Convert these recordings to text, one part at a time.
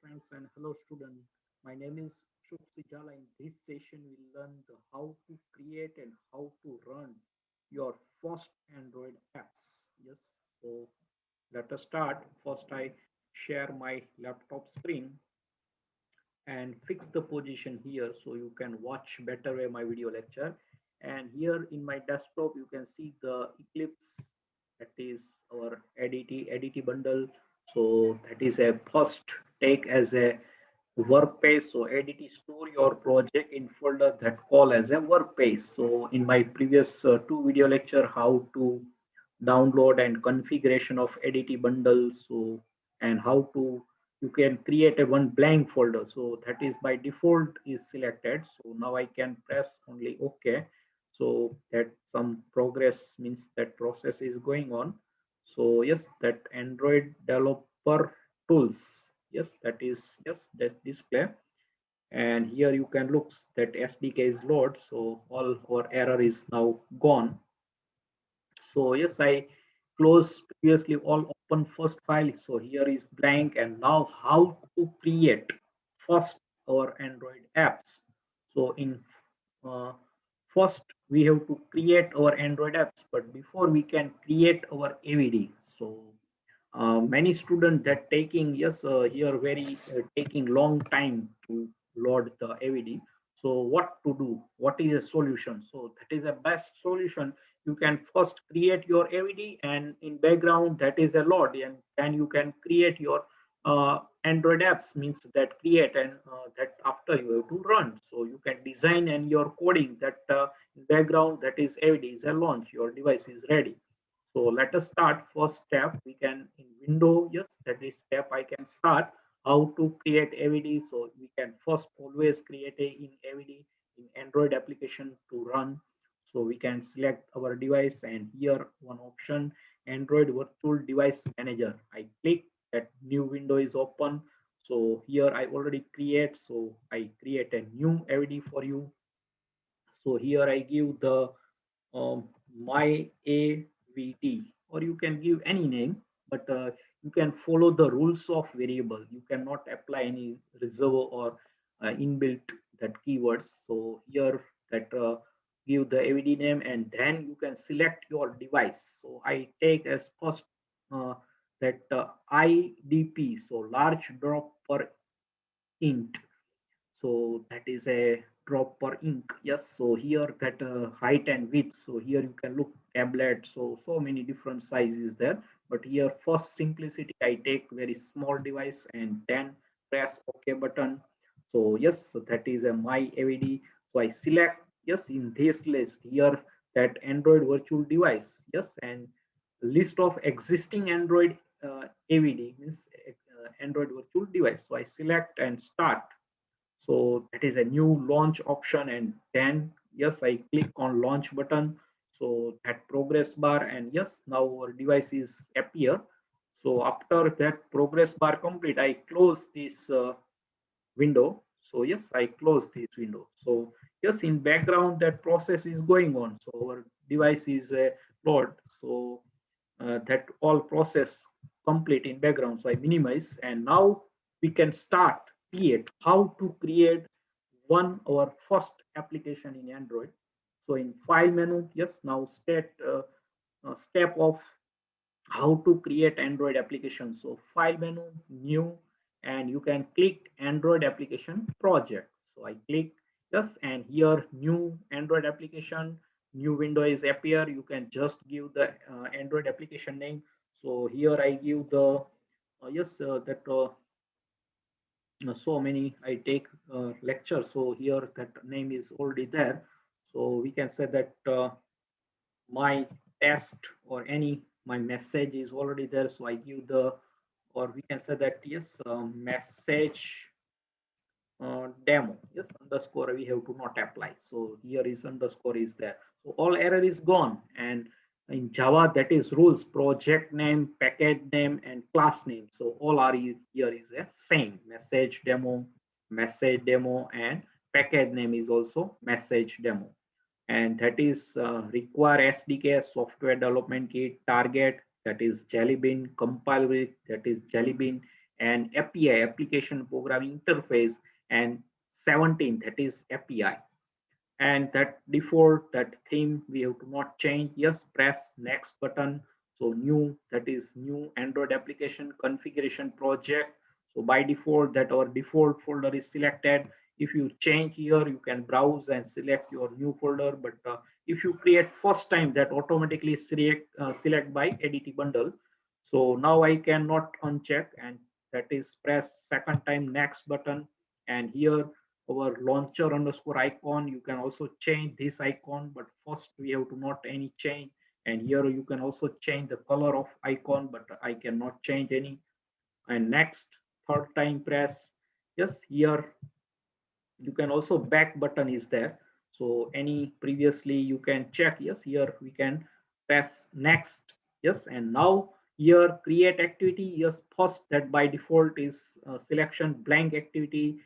friends, and hello student. My name is Jala. In this session, we'll learn how to create and how to run your first Android apps. Yes, so let us start. First, I share my laptop screen and fix the position here so you can watch better way my video lecture. And here in my desktop, you can see the Eclipse, that is our ADT bundle. So that is a first take as a work page. So ADT store your project in folder that call as a work page. So in my previous two video lecture, how to download and configuration of ADT bundle. So and how to you can create a one blank folder. So that is by default is selected. So now I can press only OK. So that some progress means that process is going on. So yes, that Android developer tools. Yes, that is yes that display. And here you can look that SDK is load. So all our error is now gone. So yes, I close previously all open first file. So here is blank, and now how to create first our Android apps. So in uh, first we have to create our Android apps, but before we can create our AVD. So many students that taking yes here very taking long time to load the AVD. So what to do? What is a solution? So that is a best solution. You can first create your AVD, and in background that is a load, and then you can create your Android apps means that create, and that after you have to run. So you can design and your coding that in background that is AVD is a launch. Your device is ready. So let us start first step. We can in window, yes, that is step I can start how to create AVD. So we can first always create a in AVD in Android application to run. So we can select our device, and here one option Android virtual device manager. I click that new window is open. So here I already create. So I create a new AVD for you. So here I give the my AVT, or you can give any name, but you can follow the rules of variable. You cannot apply any reserve or inbuilt that keywords. So here that give the AVD name, and then you can select your device. So I take as first uh, that IDP, so large drop per int. So that is a drop per ink. Yes, so here that height and width. So here you can look tablet. So many different sizes there, but here first simplicity I take very small device and then press OK button. So yes, so that is a my AVD. So I select yes in this list here that Android virtual device. Yes, and list of existing Android AVD means Android virtual device. So I select and start. So that is a new launch option, and then yes, I click on launch button. So that progress bar, and yes, now our device is appear. So after that progress bar complete, I close this window. So yes, I close this window. So yes, in background that process is going on. So our device is load. So that all process complete in background. So I minimize, and now we can start create how to create one our first application in Android. So in file menu, yes, now step of how to create Android application. So file menu, new, and you can click Android application project. So I click yes, and here new Android application, new window is appear. You can just give the Android application name. So here I give the yes that so many I take lecture. So here that name is already there. So we can say that my test or any my message is already there. So I give the or we can say that yes message demo yes underscore we have to not apply. So here is underscore is there. So all error is gone, and in Java that is rules project name, package name, and class name. So all are here is a same message demo, and package name is also message demo. And that is require SDK software development kit target, that is Jelly Bean, compile with that is Jelly Bean, and API, application programming interface, and 17, that is API. And that default, that theme we have to not change. Yes, press next button. So new, that is new Android application configuration project. So by default, that our default folder is selected. If you change here, you can browse and select your new folder, but if you create first time, that automatically select by ADT bundle. So now I cannot uncheck, and that is press second time next button. And here our launcher underscore icon, you can also change this icon, but first we have to not any change. And here you can also change the color of icon, but I cannot change any. And next, third time press. Yes, here you can also back button is there. So any previously you can check. Yes, here we can press next. Yes, and now here create activity. Yes, first, that by default is selection blank activity,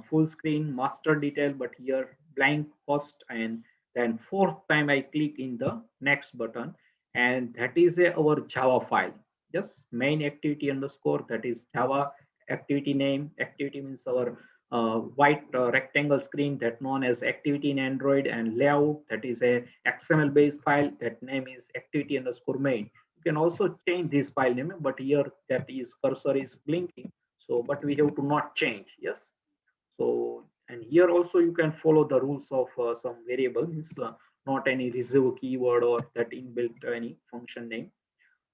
full screen master detail, but here blank first. And then fourth time I click in the next button, and that is our Java file. Yes, main activity underscore, that is Java activity name. Activity means our white rectangle screen, that known as activity in Android, and layout, that is a XML based file, that name is activity underscore main. You can also change this file name, but here that is cursor is blinking, so but we have to not change. Yes, so and here also you can follow the rules of some variable, means not any reserve keyword or that inbuilt any function name.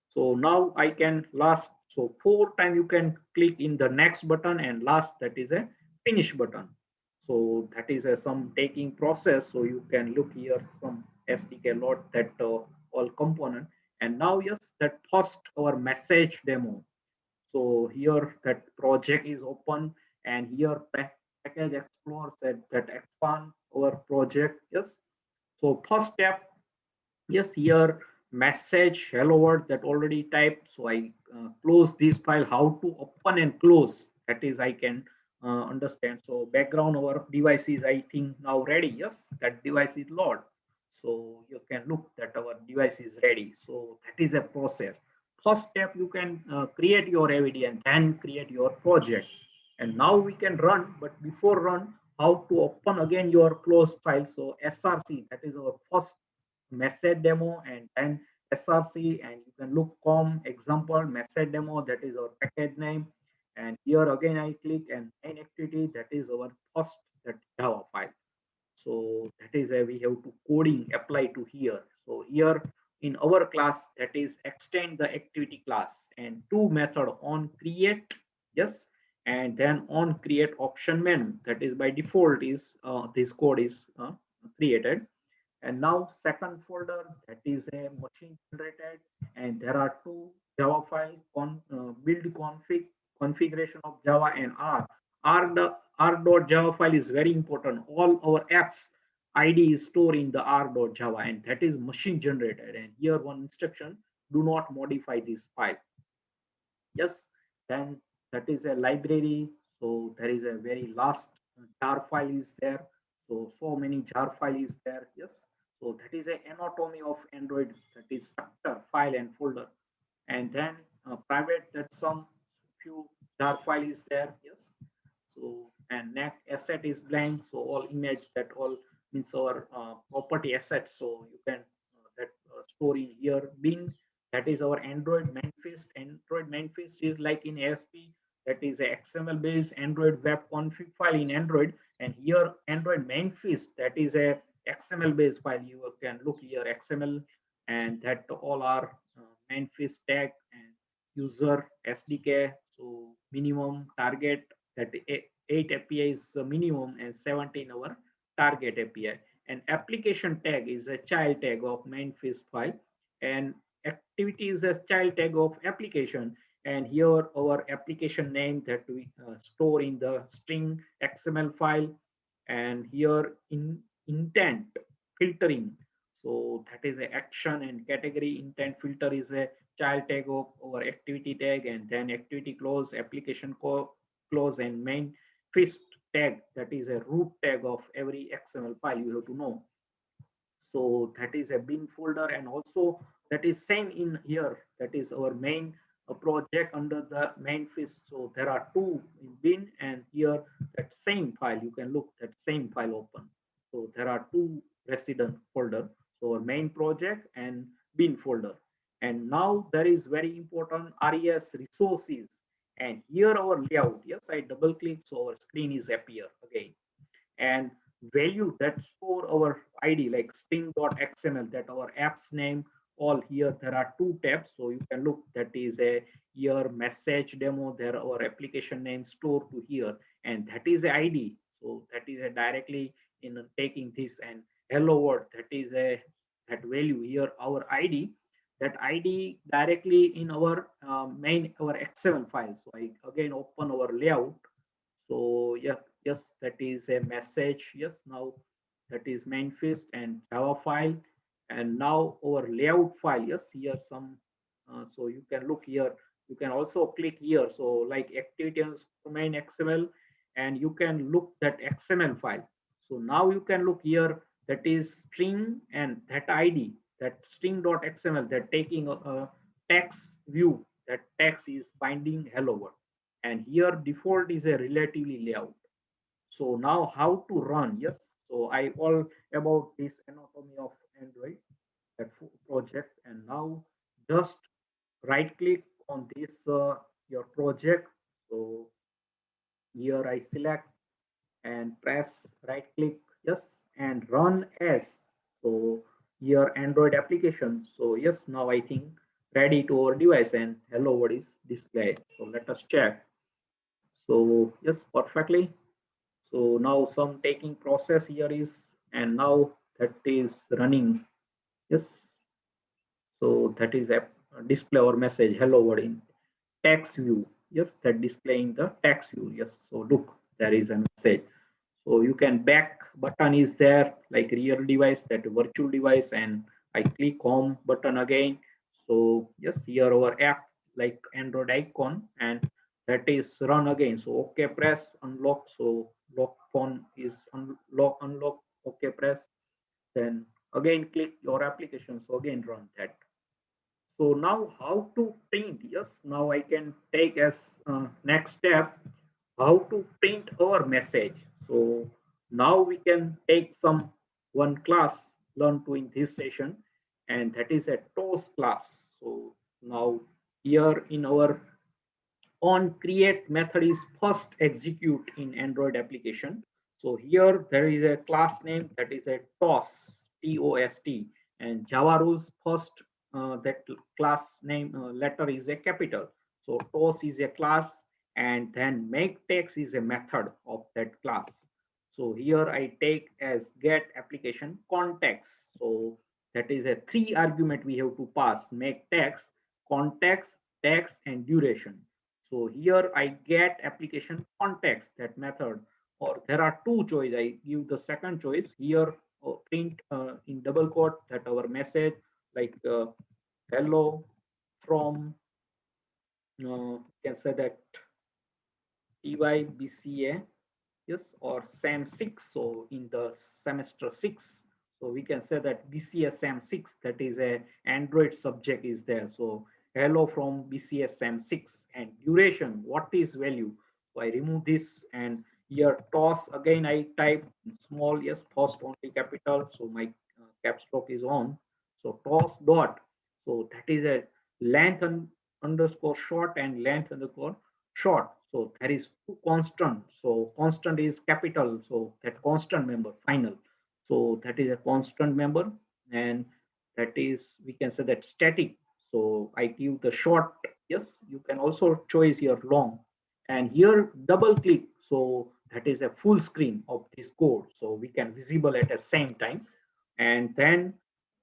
So now I can last, so four time you can click in the next button, and last, that is a finish button. So that is a some taking process. So you can look here some SDK load that all component. And now yes, that first our message demo. So here that project is open, and here package explore said that expand our project. Yes, so first step. Yes, here message hello world that already typed. So I close this file. How to open and close, that is I can understand. So background our device is I think now ready. Yes, that device is load. So you can look that our device is ready. So that is a process. First step, you can create your AVD and then create your project. And now we can run, but before run, how to open again your closed file. So SRC, that is our first message demo, and then SRC, and you can look com example message demo, that is our package name. And here again I click, and main activity, that is our first that Java file. So that is we have to coding apply to here. So here in our class, that is extend the activity class, and two method on create. Yes, and then on create option menu, that is by default is this code is created. And now second folder, that is a machine generated, and there are two Java file build config configuration of Java, and r.java file is very important. All our apps ID is stored in the r.java, and that is machine generated. And here one instruction: do not modify this file. Yes, then that is a library. So there is a very last jar file is there. So many jar file is there. Yes, so that is a anatomy of Android, that is structure file and folder. And then private, that some few jar file is there. Yes, so and next asset is blank, so all image, that all means our property assets. So you can that store in here. Bin, that is our Android manifest. Android manifest is like in ASP, that is a XML based Android web config file in Android. And here Android manifest, that is a XML based file. You can look here XML, and that all are manifest tag and user SDK. So minimum target, that 8 API is the minimum, and 17 our target API. And application tag is a child tag of manifest file, and activity is a child tag of application. And here our application name, that we store in the string XML file. And here in intent filtering, so that is a action, and category intent filter is a child tag of our activity tag. And then activity close, application close, and main fist tag, that is a root tag of every XML file, you have to know. So that is a bin folder, and also that is same in here, that is our main a project under the main fist. So there are two in bin, and here that same file, you can look that same file open. So there are two resident folder. So our main project and bin folder. And now there is very important res resources. And here our layout. Yes, I double click, so our screen is appear again. And value that store our id like string.xml, that our app's name. All here there are two tabs, so you can look, that is a here message demo, there our application name stored to here, and that is a id. So that is a directly in taking this, and hello world, that is a that value here our id, that id directly in our main our xml file. So I again open our layout. So yeah, yes, that is a message. Yes, now that is main fist and Java file. And now our layout file. Yes, here some. So you can look here. You can also click here. So like activity main XML, and you can look that XML file. So now you can look here. That is string and that ID, that string.xml, that taking a text view. That text is binding hello world, and here default is a relatively layout. So now how to run? Yes, so I all about this anatomy of android, that project. And now just right click on this your project. So here I select and press right click, yes, and run as. So here android application. So yes, now I think ready to our device, and hello world is displayed. So let us check. So yes, perfectly. So now some taking process here is, and now that is running. Yes. So that is a display or message hello world in text view. Yes, that displaying the text view. Yes. So look, there is a message. So you can back button is there, like real device, that virtual device, and I click home button again. So yes, here our app like android icon, and that is run again. So okay press unlock. So lock phone is unlock. Okay press, then again click your application. So again run that. So now how to print? Yes, now I can take as next step how to print our message. So now we can take some one class learn to in this session, and that is a toast class. So now here in our on create method is first execute in android application. So here there is a class name, that is a toast, and java rules first that class name letter is a capital. So toast is a class, and then makeText is a method of that class. So here I take as getApplicationContext. So that is a three argument we have to pass: makeText, context, text, and duration. So here I get application context, that method, or there are two choice. I give the second choice here, print in double quote that our message like hello from can say that TYBCA, yes, or SAM 6. So in the semester 6, so we can say that BCS SAM 6, that is a Android subject is there. So hello from BCS SAM 6, and duration, what is value? So I remove this, and here toss again I type small, yes, first only capital. So my caps lock is on. So toss dot. So that is a length underscore short and length underscore short. So there is two constant. So constant is capital. So that constant member final. So that is a constant member, and that is we can say that static. So I give the short. Yes, you can also choose your long, and here double click. So that is a full screen of this code. So we can visible at the same time, and then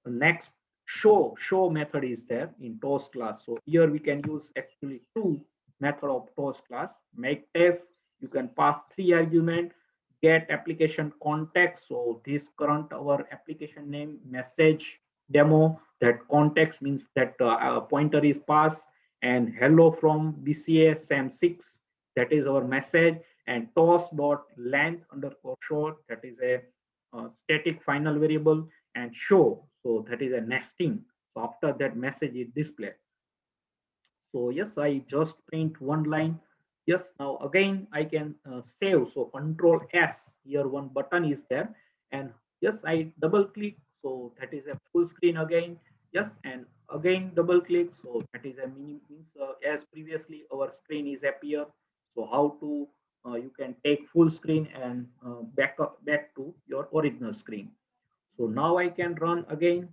the next show method is there in toast class. So here we can use actually two method of toast class. Make test, you can pass three argument, get application context. So this current our application name message demo, that context means that pointer is passed, and hello from BCA sam6, that is our message, and toss dot length underscore short, that is a static final variable, and show, so that is a nesting. So after that message is displayed. So yes, I just print one line. Yes, now again I can save. So Control S, here one button is there, and yes, I double click. So that is a full screen again. Yes, and again double click. So that is a mini means as previously our screen is appear. So how to you can take full screen and back to your original screen. So now I can run again.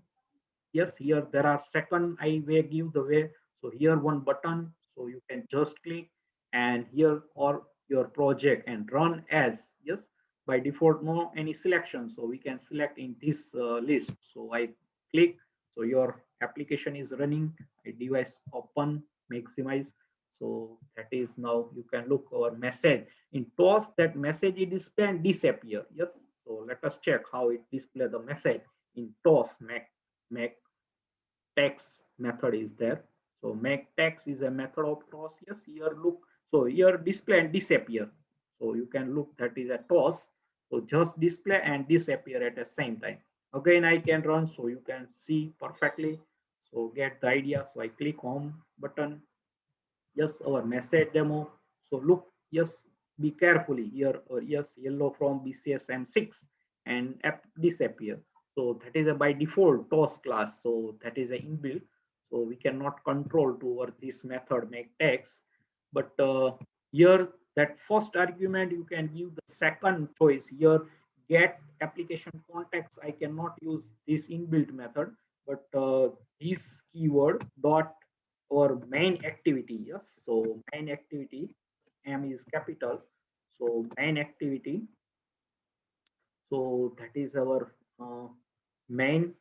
Yes, here there are second I way give the way. So here one button, so you can just click, and here or your project and run as. Yes, by default no any selection, so we can select in this list. So I click, so your application is running. I device open, maximize. So that is now you can look our message in toss. That message is display and disappear. Yes, so let us check how it display the message in toss. Make text method is there. So makeText is a method of toss. Yes, here look. So here display and disappear. So you can look that is a toss. So just display and disappear at the same time. Again, I can run so you can see perfectly. So get the idea. So I click home button. Yes, our message demo. So look, yes, be carefully here, or yes, yellow from BCSM6 and app disappear. So that is a by default toss class. So that is a inbuilt. So we cannot control toward this method make text. But here that first argument you can give the second choice here, get application context. I cannot use this inbuilt method, but this keyword dot our main activity. Yes, so main activity, M is capital. So main activity, so that is our main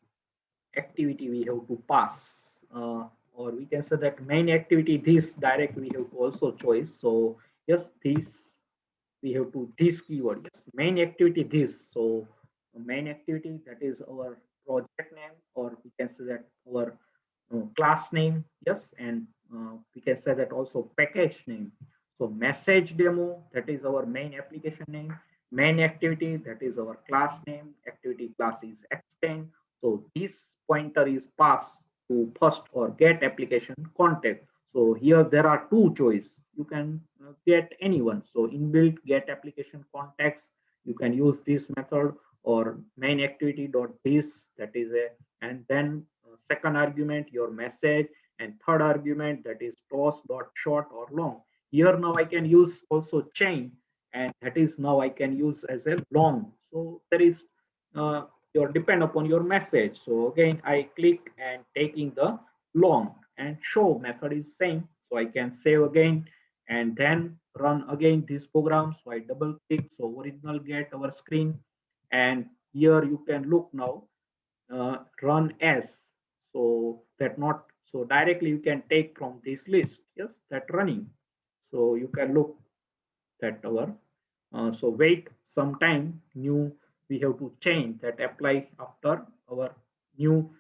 activity we have to pass, or we can say that main activity this direct we have to also choice. So yes, this we have to this keyword. Yes, main activity this. So main activity, that is our project name, or we can say that our class name. Yes, and we can say that also package name. So message demo, that is our main application name. Main activity, that is our class name. Activity class is extend. So this pointer is passed to first or get application context. So here there are two choice. You can get anyone. So inbuilt get application context, you can use this method, or main activity dot this, that is a, and then second argument your message, and third argument that is toss dot short or long. Here now I can use also chain, and that is now I can use as a long. So there is your depend upon your message. So again I click and taking the long, and show method is same. So I can save again and then run again this program. So I double click, so original get our screen, and here you can look now run as. So that not, so directly you can take from this list. Yes, that running. So you can look that our so wait some time, new we have to change that apply after our new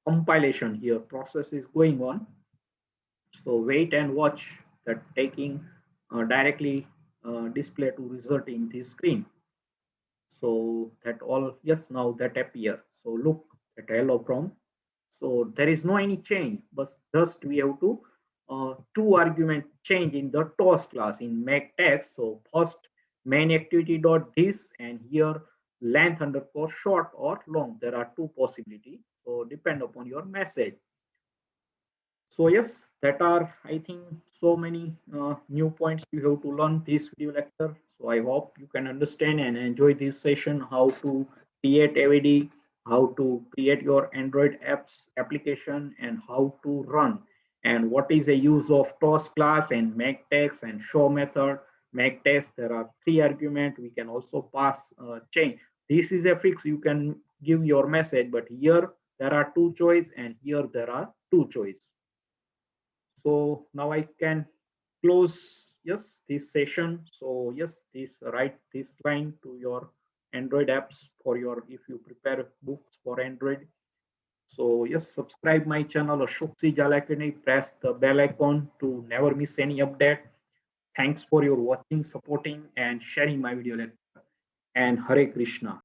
compilation. Here process is going on. So wait and watch that taking directly display to result in this screen. So that all, yes, now that appear. So look at hello from. So there is no any change, but just we have to two argument change in the toss class in make text. So first main activity dot this, and here length underscore short or long. There are two possibility. So depend upon your message. So yes, that are I think so many new points you have to learn this video lecture. So I hope you can understand and enjoy this session, how to create AVD, how to create your Android apps application, and how to run, and what is the use of toss class and make text and show method. Make text, there are three argument. We can also pass chain. This is a fix, you can give your message, but here there are two choice, and here there are two choice. So now I can close, yes, this session. So yes, this write this line to your Android apps for your, if you prepare books for Android. So yes, subscribe my channel Ashok C. Jalakini, press the bell icon to never miss any update. Thanks for your watching, supporting, and sharing my video lecture. And Hare Krishna.